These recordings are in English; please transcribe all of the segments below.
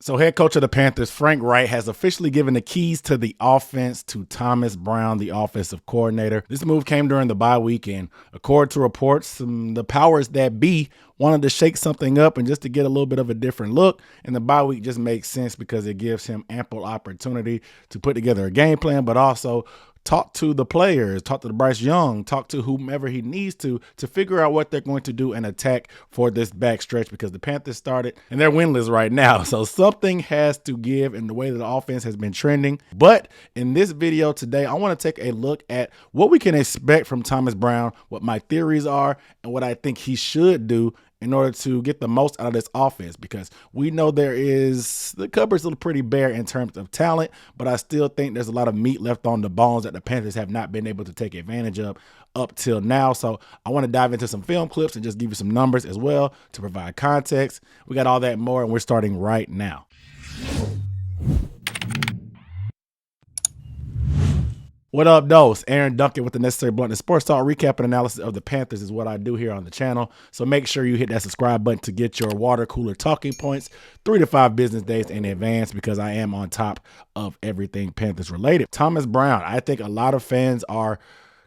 So head coach of the Panthers, Frank Reich, has officially given the keys to the offense to Thomas Brown, the offensive coordinator. This move came during the bye week, and according to reports, the powers that be wanted to shake something up and just to get a little bit of a different look. And the bye week just makes sense because it gives him ample opportunity to put together a game plan, but also talk to the players, talk to the Bryce Young, talk to whomever he needs to figure out what they're going to do and attack for this back stretch, because the Panthers started and they're winless right now. So something has to give in the way that the offense has been trending. But in this video today, I want to take a look at what we can expect from Thomas Brown, what my theories are, and what I think he should do in order to get the most out of this offense, because we know the cupboard's still pretty bare in terms of talent, but I still think there's a lot of meat left on the bones that the Panthers have not been able to take advantage of up till now. So I want to dive into some film clips and just give you some numbers as well to provide context. We got all that and more, and we're starting right now. What up, those? Aaron Duncan with the Necessary Bluntness Sports Talk. Recap and analysis of the Panthers is what I do here on the channel. So make sure you hit that subscribe button to get your water cooler talking points 3 to 5 business days in advance, because I am on top of everything Panthers related. Thomas Brown, I think a lot of fans are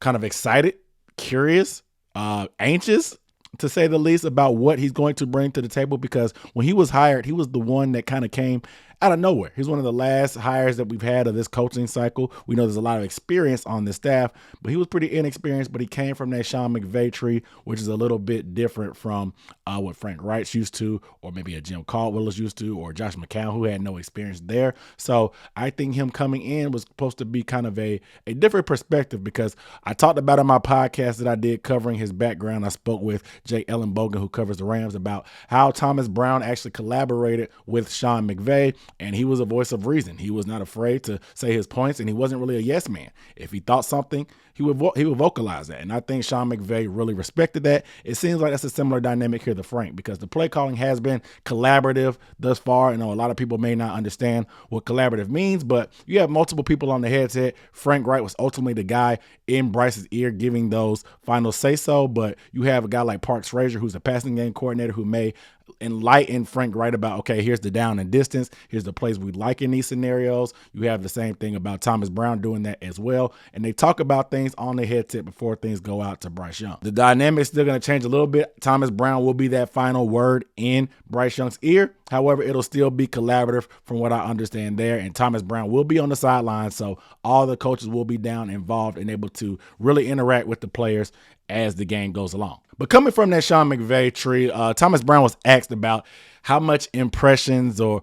kind of excited, curious, anxious, to say the least, about what he's going to bring to the table, because when he was hired, he was the one that kind of came out of nowhere. He's one of the last hires that we've had of this coaching cycle. We know there's a lot of experience on the staff, but he was pretty inexperienced, but he came from that Sean McVay tree, which is a little bit different from what Frank Reich's used to, or maybe a Jim Caldwell is used to, or Josh McCown, who had no experience there. So I think him coming in was supposed to be kind of a different perspective, because I talked about in my podcast that I did covering his background. I spoke with Jay Ellenbogen, who covers the Rams, about how Thomas Brown actually collaborated with Sean McVay, and he was a voice of reason. He was not afraid to say his points, and he wasn't really a yes man. If he thought something, he would vocalize that. And I think Sean McVay really respected that. It seems like that's a similar dynamic here to Frank, because the play calling has been collaborative thus far. I know a lot of people may not understand what collaborative means, but you have multiple people on the headset. Frank Reich was ultimately the guy in Bryce's ear giving those final say-so, but you have a guy like Parks Frazier, who's a passing game coordinator, who may enlighten Frank Reich about, okay, here's the down and distance, here's the plays we like in these scenarios. You have the same thing about Thomas Brown doing that as well, and they talk about things on the headset before things go out to Bryce Young. The dynamic's still going to change a little bit. Thomas Brown will be that final word in Bryce Young's ear. However, it'll still be collaborative from what I understand there, and Thomas Brown will be on the sideline, so all the coaches will be down involved and able to really interact with the players as the game goes along. But coming from that Sean McVay tree, Thomas Brown was asked about how much impressions or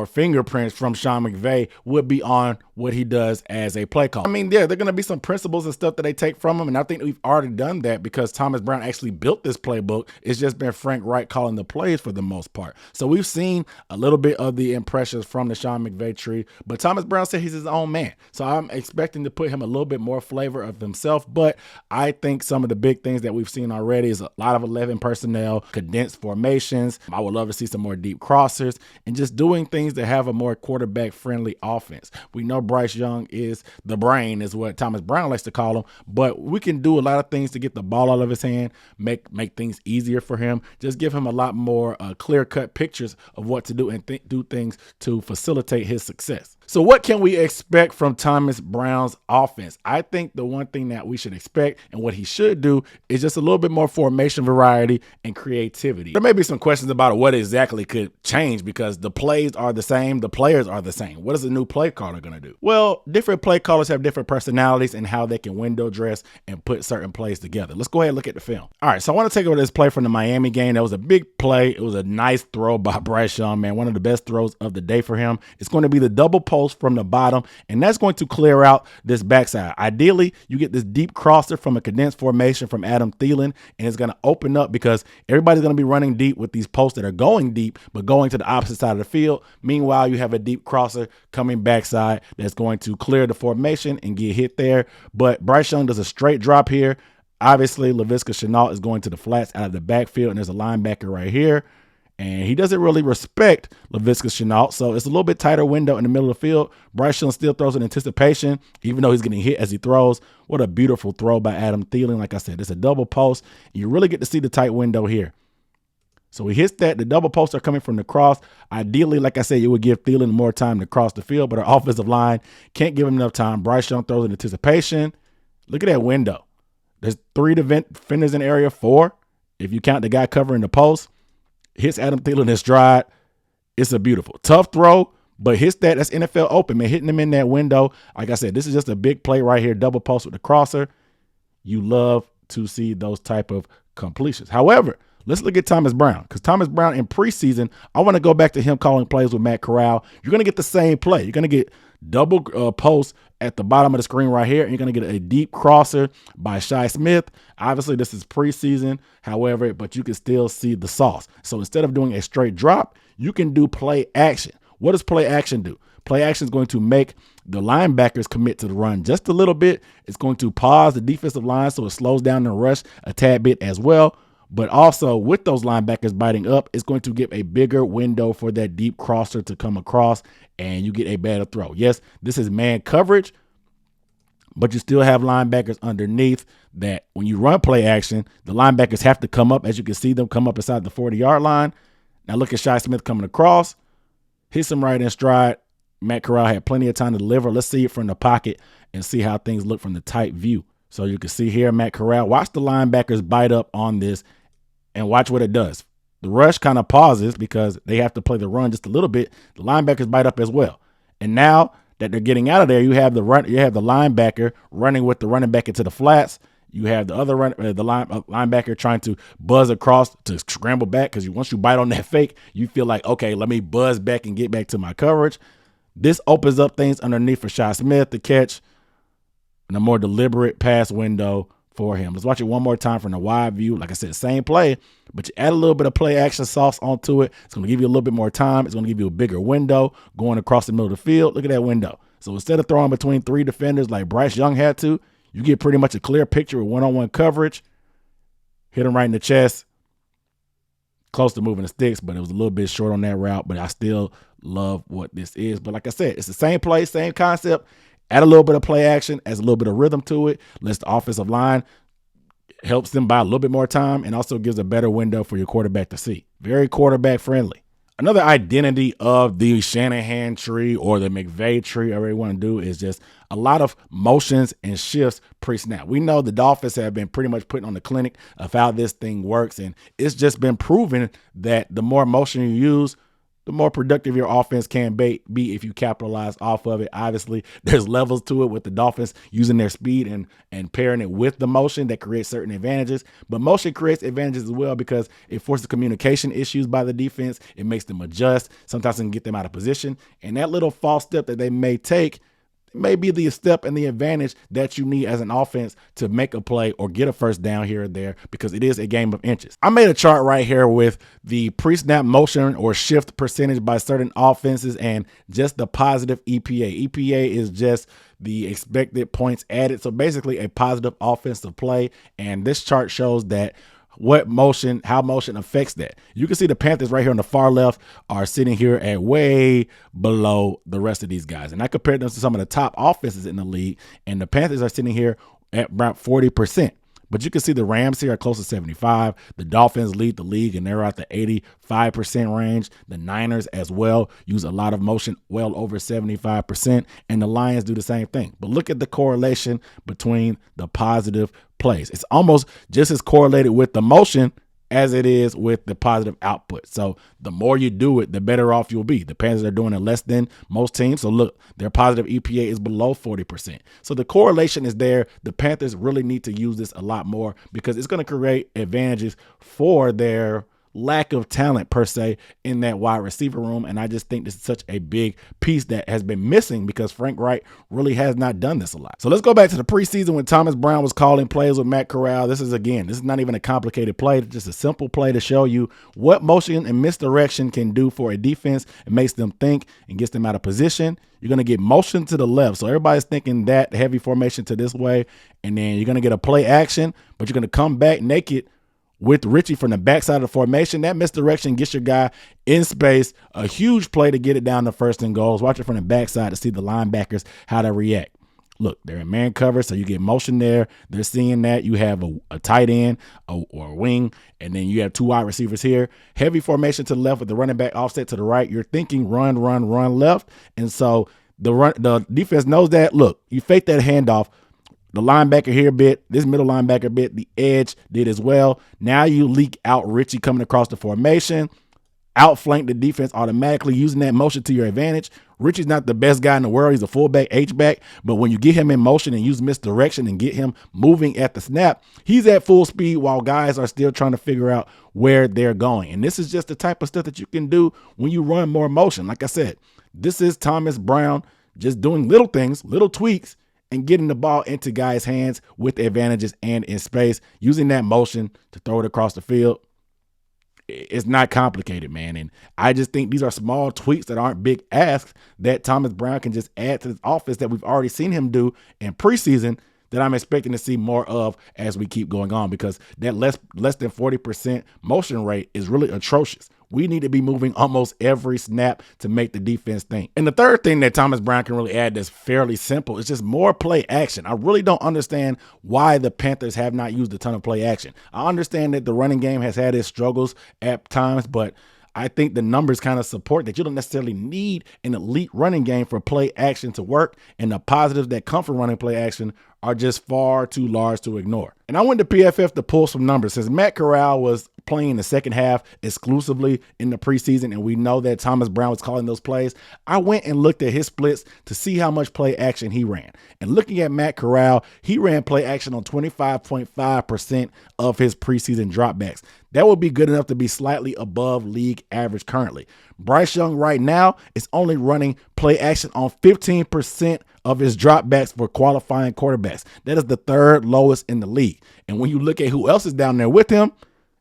fingerprints from Sean McVay would be on what he does as a play call. I mean, yeah, there are going to be some principles and stuff that they take from him, and I think we've already done that, because Thomas Brown actually built this playbook. It's just been Frank Reich calling the plays for the most part. So we've seen a little bit of the impressions from the Sean McVay tree, but Thomas Brown said he's his own man. So I'm expecting to put him a little bit more flavor of himself, but I think some of the big things that we've seen already is a lot of 11 personnel, condensed formations. I would love to see some more deep crossers, and just doing things that have a more quarterback-friendly offense. We know Bryce Young is the brain, is what Thomas Brown likes to call him, but we can do a lot of things to get the ball out of his hand, make things easier for him, just give him a lot more clear-cut pictures of what to do, and do things to facilitate his success. So what can we expect from Thomas Brown's offense? I think the one thing that we should expect, and what he should do, is just a little bit more formation variety and creativity. There may be some questions about what exactly could change, because the plays are the same, the players are the same. What is a new play caller going to do? Well, different play callers have different personalities and how they can window dress and put certain plays together. Let's go ahead and look at the film. All right, so I want to take over this play from the Miami game. That was a big play. It was a nice throw by Bryce Young, man. One of the best throws of the day for him. It's going to be the double post from the bottom, and that's going to clear out this backside. Ideally, you get this deep crosser from a condensed formation from Adam Thielen, and it's going to open up, because everybody's going to be running deep with these posts that are going deep, but going to the opposite side of the field. Meanwhile, you have a deep crosser coming backside that's going to clear the formation and get hit there. But Bryce Young does a straight drop here. Obviously, Laviska Shenault is going to the flats out of the backfield, and there's a linebacker right here. And he doesn't really respect Laviska Shenault, so it's a little bit tighter window in the middle of the field. Bryce Young still throws in anticipation, even though he's getting hit as he throws. What a beautiful throw by Adam Thielen. Like I said, it's a double post. You really get to see the tight window here. So he hits that. The double posts are coming from the cross. Ideally, like I said, it would give Thielen more time to cross the field, but our offensive line can't give him enough time. Bryce Young throws in anticipation. Look at that window. There's 3 defenders in area 4. If you count the guy covering the post, hits Adam Thielen in stride. It's a beautiful, tough throw, but hits that. That's NFL open, man. Hitting him in that window. Like I said, this is just a big play right here. Double post with the crosser. You love to see those type of completions. However, let's look at Thomas Brown, because Thomas Brown in preseason, I want to go back to him calling plays with Matt Corral. You're going to get the same play. You're going to get double post at the bottom of the screen right here, and you're going to get a deep crosser by Shi Smith. Obviously, this is preseason, however, but you can still see the sauce. So instead of doing a straight drop, you can do play action. What does play action do? Play action is going to make the linebackers commit to the run just a little bit. It's going to pause the defensive line so it slows down the rush a tad bit as well. But also with those linebackers biting up, it's going to give a bigger window for that deep crosser to come across, and you get a better throw. Yes, this is man coverage, but you still have linebackers underneath that when you run play action, the linebackers have to come up. As you can see them come up inside the 40-yard line. Now look at Shi Smith coming across. Hits him right in stride. Matt Corral had plenty of time to deliver. Let's see it from the pocket and see how things look from the tight view. So you can see here, Matt Corral, watch the linebackers bite up on this and watch what it does. The rush kind of pauses because they have to play the run just a little bit. The linebackers bite up as well. And now that they're getting out of there, you have the linebacker running with the running back into the flats. You have the other linebacker trying to buzz across to scramble back, because once you bite on that fake, you feel like, okay, let me buzz back and get back to my coverage. This opens up things underneath for Shi Smith to catch, and a more deliberate pass window for him. Let's watch it one more time from the wide view. Like I said, same play, but you add a little bit of play action sauce onto it. It's going to give you a little bit more time. It's going to give you a bigger window going across the middle of the field. Look at that window. So instead of throwing between 3 defenders like Bryce Young had to, you get pretty much a clear picture with one-on-one coverage. Hit him right in the chest. Close to moving the sticks, but it was a little bit short on that route, but I still love what this is. But like I said, it's the same play, same concept. Add a little bit of play action, adds a little bit of rhythm to it, lets the offensive line, helps them buy a little bit more time, and also gives a better window for your quarterback to see. Very quarterback friendly. Another identity of the Shanahan tree or the McVay tree, whatever you want to do, is just a lot of motions and shifts pre-snap. We know the Dolphins have been pretty much putting on the clinic of how this thing works, and it's just been proven that the more motion you use, the more productive your offense can be if you capitalize off of it. Obviously, there's levels to it with the Dolphins using their speed and pairing it with the motion that creates certain advantages. But motion creates advantages as well because it forces communication issues by the defense. It makes them adjust. Sometimes it can get them out of position. And that little false step that they may take may be the step and the advantage that you need as an offense to make a play or get a first down here or there, because it is a game of inches. I made a chart right here with the pre-snap motion or shift percentage by certain offenses and just the positive EPA. EPA is just the expected points added. So basically a positive offensive play. And this chart shows that how motion affects that. You can see the Panthers right here on the far left are sitting here at way below the rest of these guys. And I compared them to some of the top offenses in the league, and the Panthers are sitting here at about 40%. But you can see the Rams here are close to 75. The Dolphins lead the league, and they're at the 85% range. The Niners as well use a lot of motion, well over 75%. And the Lions do the same thing. But look at the correlation between the positive plays. It's almost just as correlated with the motion as it is with the positive output. So the more you do it, the better off you'll be. The Panthers are doing it less than most teams. So look, their positive EPA is below 40%. So the correlation is there. The Panthers really need to use this a lot more because it's going to create advantages for their lack of talent per se in that wide receiver room. And I just think this is such a big piece that has been missing because Frank Reich really has not done this a lot. So let's go back to the preseason when Thomas Brown was calling plays with Matt Corral. This is not even a complicated play. It's just a simple play to show you what motion and misdirection can do for a defense. It makes them think and gets them out of position. You're going to get motion to the left. So everybody's thinking that heavy formation to this way. And then you're going to get a play action, but you're going to come back naked with Richie from the backside of the formation. That misdirection gets your guy in space. A huge play to get it down to first and goals. Watch it from the backside to see the linebackers, how they react. Look, they're in man cover, so you get motion there. They're seeing that. You have a tight end or a wing, and then you have two wide receivers here. Heavy formation to the left with the running back offset to the right. You're thinking run, run, run left. And so the defense knows that. Look, you fake that handoff. The linebacker here a bit, this middle linebacker a bit, the edge did as well. Now you leak out Richie coming across the formation, outflank the defense automatically using that motion to your advantage. Richie's not the best guy in the world. He's a fullback, H-back, but when you get him in motion and use misdirection and get him moving at the snap, he's at full speed while guys are still trying to figure out where they're going. And this is just the type of stuff that you can do when you run more motion. Like I said, this is Thomas Brown just doing little things, little tweaks, and getting the ball into guys' hands with advantages and in space, using that motion to throw it across the field. It's not complicated, man. And I just think these are small tweaks that aren't big asks that Thomas Brown can just add to this offense that we've already seen him do in preseason that I'm expecting to see more of as we keep going on, because that less than 40% motion rate is really atrocious. We need to be moving almost every snap to make the defense think. And the third thing that Thomas Brown can really add that's fairly simple is just more play action. I really don't understand why the Panthers have not used a ton of play action. I understand that the running game has had its struggles at times, but I think the numbers kind of support that you don't necessarily need an elite running game for play action to work, and the positives that come from running play action are just far too large to ignore. And I went to PFF to pull some numbers since Matt Corral was playing the second half exclusively in the preseason, and we know that Thomas Brown was calling those plays. I went and looked at his splits to see how much play action he ran. And looking at Matt Corral, he ran play action on 25.5% of his preseason dropbacks. That would be good enough to be slightly above league average currently. Bryce Young right now is only running play action on 15% of his dropbacks for qualifying quarterbacks. That is the third lowest in the league. And when you look at who else is down there with him,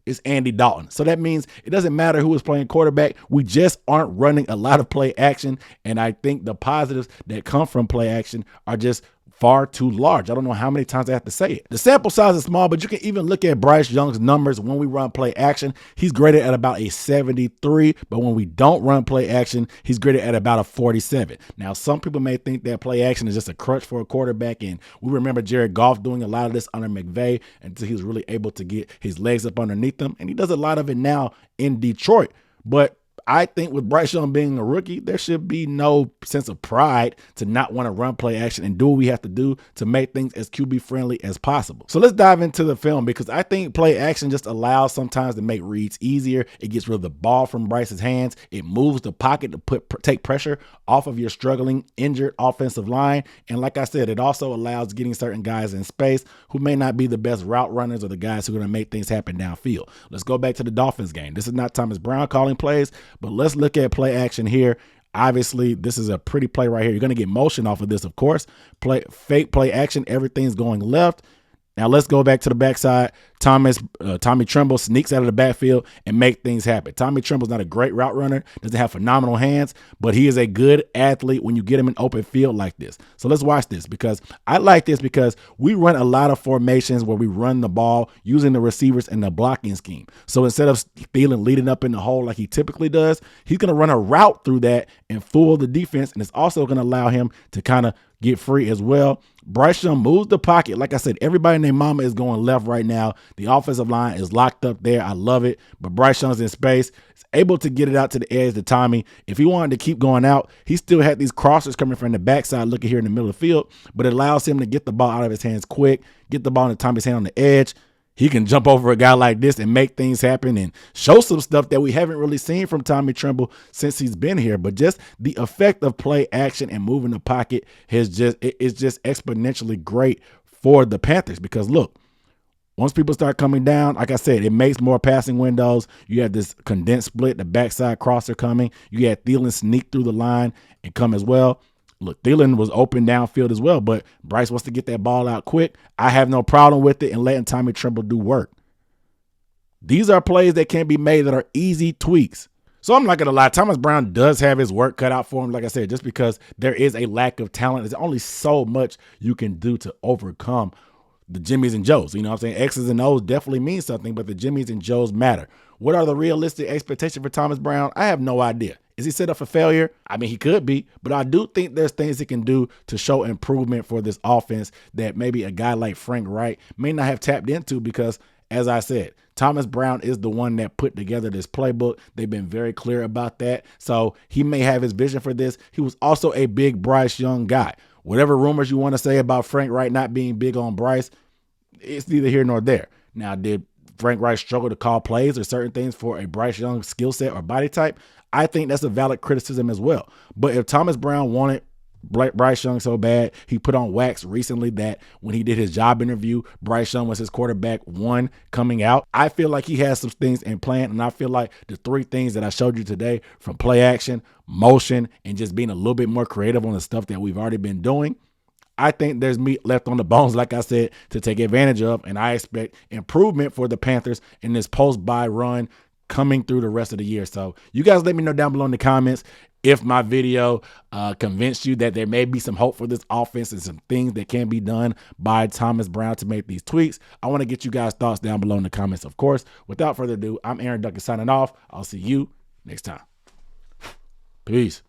it's Andy Dalton. So that means it doesn't matter who is playing quarterback. We just aren't running a lot of play action. And I think the positives that come from play action are just far too large. I don't know how many times I have to say it. The sample size is small, but you can even look at Bryce Young's numbers when we run play action. He's graded at about a 73, but when we don't run play action, he's graded at about a 47. Now, some people may think that play action is just a crutch for a quarterback, and we remember Jared Goff doing a lot of this under McVay until he was really able to get his legs up underneath him, and he does a lot of it now in Detroit. But I think with Bryce Young being a rookie, there should be no sense of pride to not want to run play action and do what we have to do to make things as QB friendly as possible. So let's dive into the film, because I think play action just allows sometimes to make reads easier. It gets rid of the ball from Bryce's hands. It moves the pocket to take pressure off of your struggling, injured offensive line. And like I said, it also allows getting certain guys in space who may not be the best route runners or the guys who are going to make things happen downfield. Let's go back to the Dolphins game. This is not Thomas Brown calling plays, but let's look at play action here. Obviously, this is a pretty play right here. You're going to get motion off of this, of course. Fake play action. Everything's going left. Now let's go back to the backside. Tommy Tremble sneaks out of the backfield and make things happen. Tommy Tremble's not a great route runner, doesn't have phenomenal hands, but he is a good athlete when you get him in open field like this. So let's watch this, because I like this because we run a lot of formations where we run the ball using the receivers in the blocking scheme. So instead of Thielen leading up in the hole like he typically does, he's going to run a route through that and fool the defense, and it's also going to allow him to kind of get free as well. Bryce Young moves the pocket. Like I said, everybody and their mama is going left right now. The offensive line is locked up there. I love it. But Bryce Young's in space. He's able to get it out to the edge to Tommy. If he wanted to keep going out, he still had these crossers coming from the backside looking here in the middle of the field, but it allows him to get the ball out of his hands quick, get the ball into Tommy's hand on the edge. He can jump over a guy like this and make things happen and show some stuff that we haven't really seen from Tommy Tremble since he's been here. But just the effect of play action and moving the pocket is just exponentially great for the Panthers, because look, once people start coming down, like I said, it makes more passing windows. You have this condensed split, the backside crosser coming. You had Thielen sneak through the line and come as well. Look, Thielen was open downfield as well, but Bryce wants to get that ball out quick. I have no problem with it and letting Tommy Tremble do work. These are plays that can be made that are easy tweaks. So I'm not going to lie, Thomas Brown does have his work cut out for him, like I said, just because there is a lack of talent. There's only so much you can do to overcome the Jimmies and Joes. You know what I'm saying? X's and O's definitely mean something, but the Jimmies and Joes matter. What are the realistic expectations for Thomas Brown? I have no idea. Is he set up for failure? I mean, he could be, but I do think there's things he can do to show improvement for this offense that maybe a guy like Frank Reich may not have tapped into because, as I said, Thomas Brown is the one that put together this playbook. They've been very clear about that. So he may have his vision for this. He was also a big Bryce Young guy. Whatever rumors you want to say about Frank Reich not being big on Bryce, it's neither here nor there. Now, did Frank Reich struggle to call plays or certain things for a Bryce Young skill set or body type? I think that's a valid criticism as well. But if Thomas Brown wanted Bryce Young so bad, he put on wax recently that when he did his job interview, Bryce Young was his quarterback one coming out. I feel like he has some things in plan, and I feel like the three things that I showed you today, from play action, motion, and just being a little bit more creative on the stuff that we've already been doing, I think there's meat left on the bones, like I said, to take advantage of, and I expect improvement for the Panthers in this post-bye run coming through the rest of the year. So you guys let me know down below in the comments if my video convinced you that there may be some hope for this offense and some things that can be done by Thomas Brown to make these tweaks. I want to get you guys' thoughts down below in the comments, of course. Without further ado, I'm Aaron Duncan signing off. I'll see you next time. Peace.